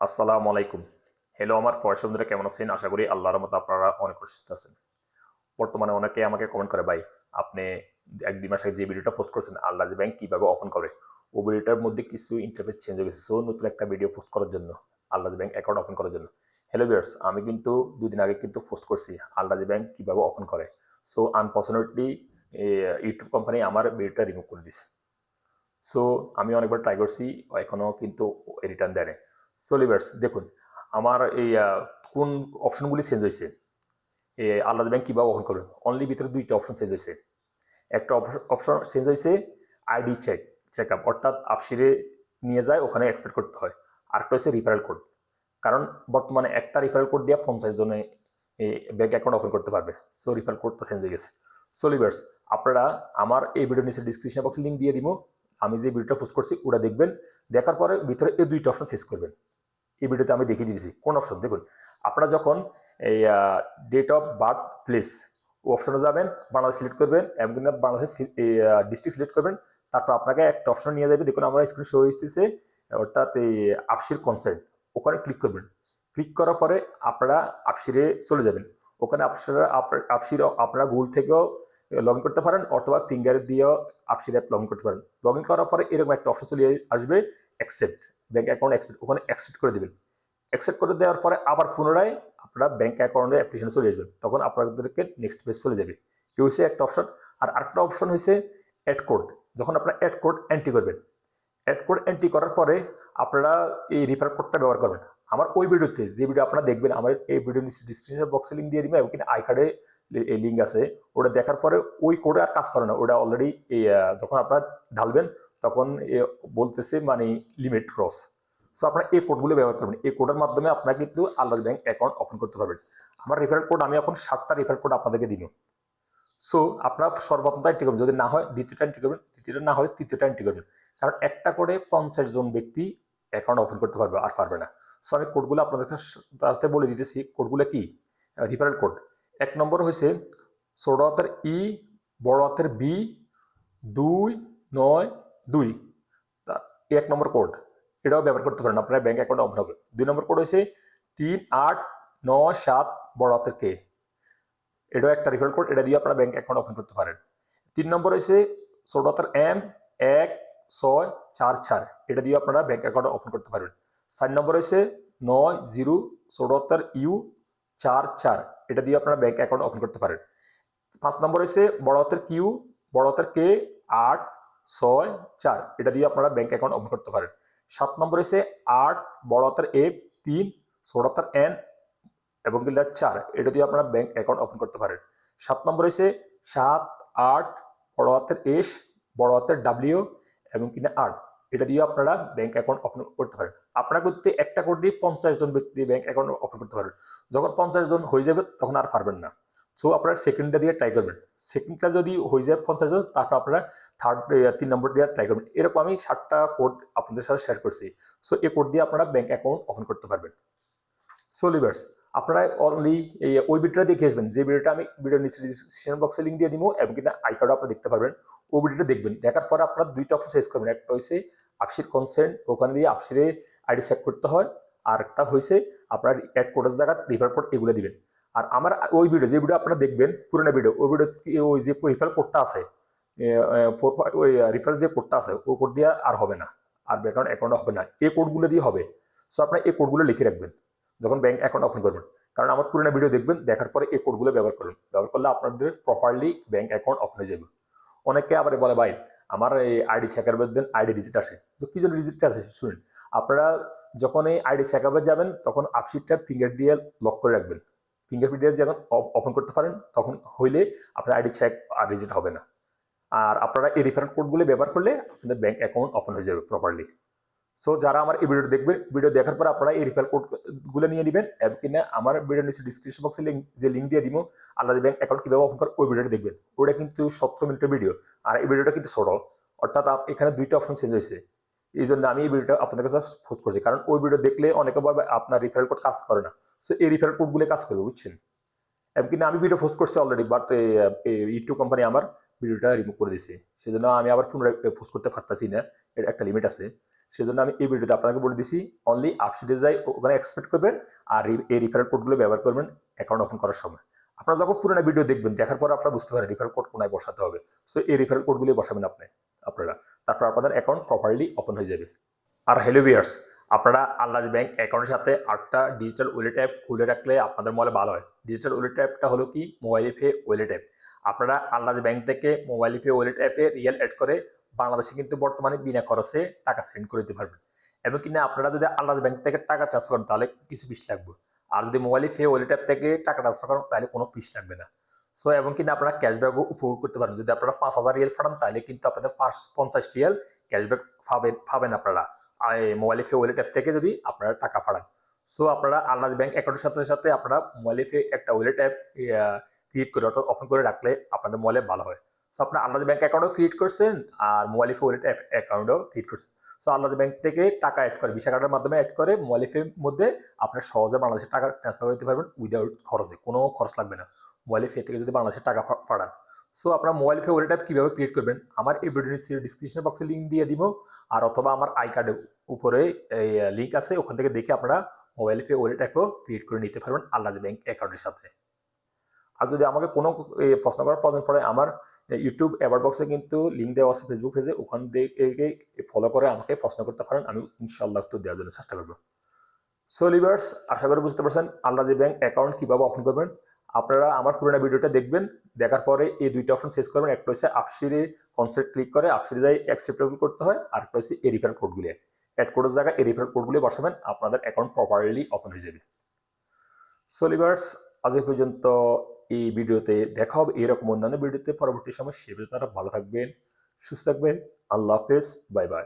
আসসালামু আলাইকুম। হ্যালো আমার প্রবাসী বন্ধুরা, কেমন আছেন? আশা করি আল্লাহর রহমতে আপনারা অনেক সুস্থ আছেন। বর্তমানে অনেকে আমাকে কমেন্ট করে, ভাই আপনি ১-২ মাস আগে যে ভিডিওটা পোস্ট করেছেন আল্লাহর ব্যাংক কিভাবে ওপেন করে, ও ভিডিওটার মধ্যে কিছু ইন্টারফেস চেঞ্জ হয়ে গেছে। সো নতুন একটা ভিডিও পোস্ট করার জন্য, আল্লাহর ব্যাংক অ্যাকাউন্ট ওপেন করার জন্য। হ্যালো ভিউয়ার্স, আমি কিন্তু ২ দিন আগে কিন্তু পোস্ট করছি আল্লাহর ব্যাংক কিভাবে ওপেন করে। সো আনফরচুনেটলি ইউটিউব কোম্পানি আমার ভিডিওটা রিমুভ করে দিছে। সো আমি অনেকবার ট্রাই করছি, এখনো কিন্তু রিটার্ন দেয় নাই। সো লিভার্স দেখুন, আমার এই কোন অপশনগুলি চেঞ্জ হয়েছে, আলাদা ব্যাংক কিভাবে ওপেন করবেন। অনলি ভিতরে দুইটা অপশন চেঞ্জ হয়েছে। একটা অপশন চেঞ্জ হয়েছে আইডি চেক আপ, অর্থাৎ আপসিরে নিয়ে যায়, ওখানে এক্সপেক্ট করতে হয়। আরেকটা হচ্ছে রিফারেল কোড, কারণ বর্তমানে একটা রিফারেল কোড দিয়ে 50 জনে এই ব্যাংক অ্যাকাউন্ট ওপেন করতে পারবে। সো রিফারেল কোডটা চেঞ্জ হয়ে গেছে। সো লিভার্স, আপনারা আমার এই ভিডিও নিচে ডিসক্রিপশন বক্সে লিঙ্ক দিয়ে দিব, আমি যে ভিডিওটা পোস্ট করছি ওটা দেখবেন। দেখার পরে ভিতরে এই দুইটা অপশন চেঞ্জ করবেন। এই ভিডিওতে আমি দেখিয়ে দিয়েছি কোন অপশন। দেখুন, আপনারা যখন এই ডেট অফ বার্থ প্লেস ও অপশনে যাবেন, বাংলাদেশ সিলেক্ট করবেন এবং বাংলাদেশের ডিস্ট্রিক্ট সিলেক্ট করবেন। তারপর আপনাকে একটা অপশন নিয়ে যাবে, দেখুন আমরা স্ক্রিন শো হয়েছে, অর্থাৎ এই আপসির কনসেন্ট, ওখানে ক্লিক করবেন। ক্লিক করার পরে আপনারা আপসিরে চলে যাবেন। ওখানে আপসির আপনারা গুগল থেকেও লগ ইন করতে পারেন, অথবা ফিঙ্গার দিয়েও আপসির অ্যাপ লগ ইন করতে পারেন। লগ ইন করার পরে এরকম একটা অপশন চলে আসবে, অ্যাকসেপ্ট ব্যাংক অ্যাকাউন্ট অ্যাকসেপ্ট, ওখানে অ্যাকসেপ্ট করে দেবেন। অ্যাকসেপ্ট করে দেওয়ার পরে আবার পুনরায় আপনারা ব্যাংক অ্যাকাউন্টে অ্যাপ্লিকেশন চলে আসবেন, তখন আপনাদেরকে নেক্সট পেজ চলে যাবে। এই হচ্ছে একটা অপশন। আর আরেকটা অপশন হয়েছে অ্যাড কোড। যখন আপনারা অ্যাড কোড এন্ট্রি করবেন, অ্যাড কোড এন্ট্রি করার পরে আপনারা এই রিফার কোডটা ব্যবহার করবেন। আমার ওই ভিডিওতে যে ভিডিও আপনারা দেখবেন, আমার এই ভিডিও ডিসক্রিপশন বক্সে লিঙ্ক দিয়ে দিবেন, এবং কিনা আই কার্ডে এই লিঙ্ক আছে। ওটা দেখার পরে ওই কোডে আর কাজ করে না, ওটা অলরেডি এই যখন আপনারা ঢালবেন তখন বলতেছে মানে লিমিট ক্রস। সো আপনারা এই কোডগুলো ব্যবহার করবেন। এই কোডের মাধ্যমে আপনারা কিন্তু আল্লাহর ব্যাংক অ্যাকাউন্ট ওপেন করতে পারবেন। আমার রেফারেল কোড, আমি এখন 7টা রেফারেল কোড আপনাদেরকে দিব। সো আপনারা সর্বপ্রথম এন্ট্রি করবেন, যদি না হয় দ্বিতীয়টা এন্ট্রি করবেন, তৃতীয়টা না হয় তৃতীয়টা এন্ট্রি করবেন। কারণ একটা করে 50 জন ব্যক্তি অ্যাকাউন্ট ওপেন করতে পারবে, আর পারবে না। সো আমি কোডগুলো আপনাদের সাথে বলে দিতেছি। কোডগুলো কি? রিফারেল কোড 1 নম্বর হয়েছে ছোট হাতের ই, বড় হাতের বি, 292। 1 নম্বর কোড, এটাও ব্যবহার করতে পারেন, আপনার ব্যাংক অ্যাকাউন্ট ওপেন হবে। 2 নম্বর কোড হয়েছে 3897, বড় হাতের কে, এটাও একটা রেফারেল কোড, এটা দিয়ে আপনারা ব্যাংক অ্যাকাউন্ট ওপেন করতে পারেন। 3 নম্বর হয়েছে ছোট হাতের এম 1644, এটা দিয়ে আপনারা ব্যাংক অ্যাকাউন্ট ওপেন করতে পারবেন। 4 নম্বর হয়েছে 90, ছোট হাতের ইউ 44, এটা দিয়ে আপনারা ব্যাংক অ্যাকাউন্ট ওপেন করতে পারেন। 5 নম্বর হয়েছে বড় হাতের কিউ, বড় হাতের কে 864, এটা দিয়ে আপনারা ব্যাংক অ্যাকাউন্ট ওপেন করতে পারেন। 7 নম্বর হয়েছে 8, বড় হাতের এফ 3, ছোট হাতের এন এবং 4, এটা দিয়ে আপনারা ব্যাংক অ্যাকাউন্ট ওপেন করতে পারেন। 7 নম্বর হয়েছে 7-8, বড় হাতের এস, বড় হাতের ডাব্লিউ এবং 8, এটা দিয়ে আপনারা ব্যাংক অ্যাকাউন্ট ওপেন করতে পারেন। আপনারা করতে একটা কোড দিয়ে 50 জন ব্যক্তি ব্যাংক অ্যাকাউন্ট ওপেন করতে পারেন। যখন 50 জন হয়ে যাবে তখন আর পারবেন না। সো আপনারা সেকেন্ডটা দিয়ে ট্রাই করবেন। সেকেন্ডটা যদি হয়ে যায় 50 জন, তারপর আপনারা 3 নম্বর দিয়ে ট্রাই করবেন। এরকম আমি 7টা কোড আপনাদের সাথে শেয়ার করছি। সো এই কোড দিয়ে আপনারা ব্যাংক অ্যাকাউন্ট ওপেন করতে পারবেন। সো লিভার্স, আপনারা অনলি এই ওই ভিডিওটা দেখে আসবেন, যে ভিডিওটা আমি ভিডিওর নিচে ডিসক্রিপশন বক্সে লিঙ্ক দিয়ে দিব, এবং কিনা আই কার্ডও আপনারা দেখতে পারবেন। ওই ভিডিওটা দেখবেন, দেখার পরে আপনারা দুইটা অপশন চেঞ্জ করবেন। একটা হয়েছে আপসির কনসেন্ট, ওখানে দিয়ে আপসিরে আইডি চেক করতে হয়। আর একটা হয়েছে আপনার অ্যাড কোডের জায়গা রিফার কোড, এগুলো দিবেন। আর আমার ওই ভিডিও, যে ভিডিও আপনারা দেখবেন পুরোনো ভিডিও, ওই ভিডিও ওই যে রিফার কোডটা আছে, ওই রিফার যে কোডটা আছে, ওই কোড দিয়ে আর হবে না, আর ব্যাকগ্রাউন্ড অ্যাকাউন্ট হবে না, এই কোডগুলো দিয়ে হবে। সো আপনারা এই কোডগুলো লিখে রাখবেন যখন ব্যাংক অ্যাকাউন্ট ওপেন করবেন। কারণ আমার পুরোনো ভিডিও দেখবেন, দেখার পরে এই কোডগুলো ব্যবহার করুন। ব্যবহার করলে আপনাদের প্রপারলি ব্যাংক অ্যাকাউন্ট ওপেন হয়ে যাবে। অনেকে আবার বলে, ভাই আমার এই আইডি চেকআপের দেন আইডি ডিজিট আসে। তো কি জন্য ডিজিট আসে শুনুন। আপনারা যখন এই আইডি চেকআপে যাবেন, তখন আপসিটটা ফিঙ্গার দিয়ে লক করে রাখবেন। ফিঙ্গারপ্রিন্ট দিয়ে যখন ওপেন করতে পারেন, তখন হইলে আপনার আইডি চেক আর ডিজিট হবে না। আর আপনারা এই রেফারেল কোডগুলো ব্যবহার করলে আপনাদের ব্যাংক অ্যাকাউন্ট ওপেন হয়ে যাবে প্রপারলি। সো যারা আমার এই ভিডিও দেখবেন, ভিডিও দেখার পর আপনারা এই রিফার কোড গুলো নিয়ে নেবেন, এবং কিনা আমার ভিডিও নিচে ডিসক্রিপশন বক্সে যে লিঙ্ক দিয়ে দিব, আল্লাহর ব্যাংক অ্যাকাউন্ট কিভাবে ওপেন করে, ওই ভিডিওটা দেখবেন। ওটা কিন্তু 17 মিনিটের ভিডিও, আর এই ভিডিওটা কিন্তু ছোট, অর্থাৎ এখানে দুইটা অপশন চেঞ্জ হয়েছে। এই জন্য আমি এই ভিডিওটা আপনাদের কাছে পোস্ট করছি, কারণ ওই ভিডিও দেখলে অনেকে বলবে আপনার রিফারেল কোড কাজ করে না। সো এই রিফারেল কোডগুলো কাজ করবে, বুঝছেন। এবং কিনা আমি ভিডিও পোস্ট করছি অলরেডি, বাট ইউটিউব কোম্পানি আমার ভিডিওটা রিমুভ করে দিয়েছে। সেজন্য আমি আবার পুনরায় পোস্ট করতে পারতাছি না, এর একটা লিমিট আছে। সেজন্য আমি এই ভিডিওতে আপনাকে বলে দিছি অনলি আপসিটে যাই ওখানে এক্সপেক্ট করবেন আর এই রিফারেল কোডগুলো ব্যবহার করবেন অ্যাকাউন্ট ওপেন করার সময়। আপনারা যখন পুরোনো ভিডিও দেখবেন দেখার পর আপনারা বুঝতে পারেন রিফারেল কোড কোনায় বসাতে হবে। সো এই রিফারেল কোডগুলি বসাবেন আপনারা, তারপর আপনাদের অ্যাকাউন্ট প্রপারলি ওপেন হয়ে যাবে। আর হ্যালো ভিউয়ার্স, আপনারা আল্লাহজ ব্যাংক অ্যাকাউন্টের সাথে আটটা ডিজিটাল ওয়ালেট অ্যাপ খুলে রাখলে আপনাদের মোবাইলে ভালো হয়। ডিজিটাল ওয়ালেট অ্যাপটা হলো কি মোবাইল পে ওয়ালেট অ্যাপ। আপনারা আল্লাহজ ব্যাংক থেকে মোবাইল পে ওয়ালেট অ্যাপে রিয়েল অ্যাড করে বাংলাদেশে কিন্তু বর্তমানে বিনা খরচে টাকা সেন্ড করে দিতে পারবেন। এবং কিনা আপনারা যদি আল্লাহজ ব্যাংক থেকে টাকা ট্রান্সফার করেন তাহলে কিছু ফিস লাগবে। আর যদি মোবাইল পে ওয়ালেট অ্যাপ থেকে টাকা ট্রান্সফার করেন তাহলে কোনো ফিস লাগবে না। সো এবং কিনা আপনারা ক্যাশব্যাকও উপভোগ করতে পারেন। যদি আপনারা 5,000 রিয়াল পাঠান তাহলে কিন্তু আপনাদের 50 রিয়াল ক্যাশব্যাক পাবেন আপনারা মোবাইল পে ওয়ালেট অ্যাপ থেকে যদি আপনারা টাকা পাঠান। সো আপনারা আল্লাহজ ব্যাংক অ্যাকাউন্টের সাথে সাথে আপনারা মোবাইল পে একটা ওয়ালেট অ্যাপ ক্রিয়েট করে অর্থাৎ ওপেন করে রাখলে আপনাদের মোবাইলে ভালো হয়। সো আপনারা আল্লাহজ ব্যাংক অ্যাকাউন্টও ক্রিয়েট করছেন আর মোবাইল পে ওয়ালেট অ্যাকাউন্টও ক্রিয়েট করছেন। সো আল্লাহজ ব্যাংক থেকে টাকা অ্যাড করে ভিসা কার্ডের মাধ্যমে অ্যাড করে মোবাইল পের মধ্যে আপনার সহজে বাংলাদেশে টাকা ট্রান্সফার করতে পারবেন উইদাউট খরচে, কোনো খরচ লাগবে না মোবাইল পে থেকে যদি বাংলাদেশে টাকা পাঠান। সো আপনারা মোবাইল পে ওয়ালেট অ্যাপ কীভাবে ক্রিয়েট করবেন আমার এই ভিডিওর ডিসক্রিপশন বক্সে লিঙ্ক দিয়ে দিব, আর অথবা আমার আই কার্ডের উপরে এই লিঙ্ক আছে, ওখান থেকে দেখে আপনারা মোবাইল পে ওয়ালেট অ্যাপও ক্রিয়েট করে নিতে পারবেন আল্লাহজ ব্যাংক অ্যাকাউন্টের সাথে। আর যদি আমাকে কোনো প্রশ্ন করার প্রয়োজন পড়ে আমার ইউটিউব অ্যাবাউট বক্সে কিন্তু লিঙ্ক দেওয়া আছে ফেসবুক পেজে, ওখান থেকে ফলো করে আমাকে প্রশ্ন করতে পারেন, আমি ইনশাআল্লাহ উত্তর দেওয়ার জন্য চেষ্টা করবো। সো লিভার্স, আশা করি বুঝতে পারছেন আল্লাহজ ব্যাংক অ্যাকাউন্ট কীভাবে ওপেন করবেন। আপনারা আমার পুরোনো ভিডিওটা দেখবেন, দেখার পরে এই দুইটা অপশন চেঞ্জ করবেন। একটা হচ্ছে আপসিরে কনসেপ্ট ক্লিক করে আপসিরে যাই অ্যাকসেপ্টেবল করতে হয়, আর একটা হচ্ছে এই রিফারেল কোডগুলি অ্যাড কোডের জায়গায় এই রিফারেল কোডগুলি বসাবেন, আপনাদের অ্যাকাউন্ট প্রপারলি ওপেন হয়ে যাবে। সো লিভার্স, আজ এই পর্যন্ত এই ভিডিওতে দেখা হবে এরকম অন্যান্য ভিডিওতে পরবর্তী সময়। সে পর্যন্ত ভালো থাকবেন, সুস্থ থাকবেন। আল্লাহ হাফেজ, বাই বাই।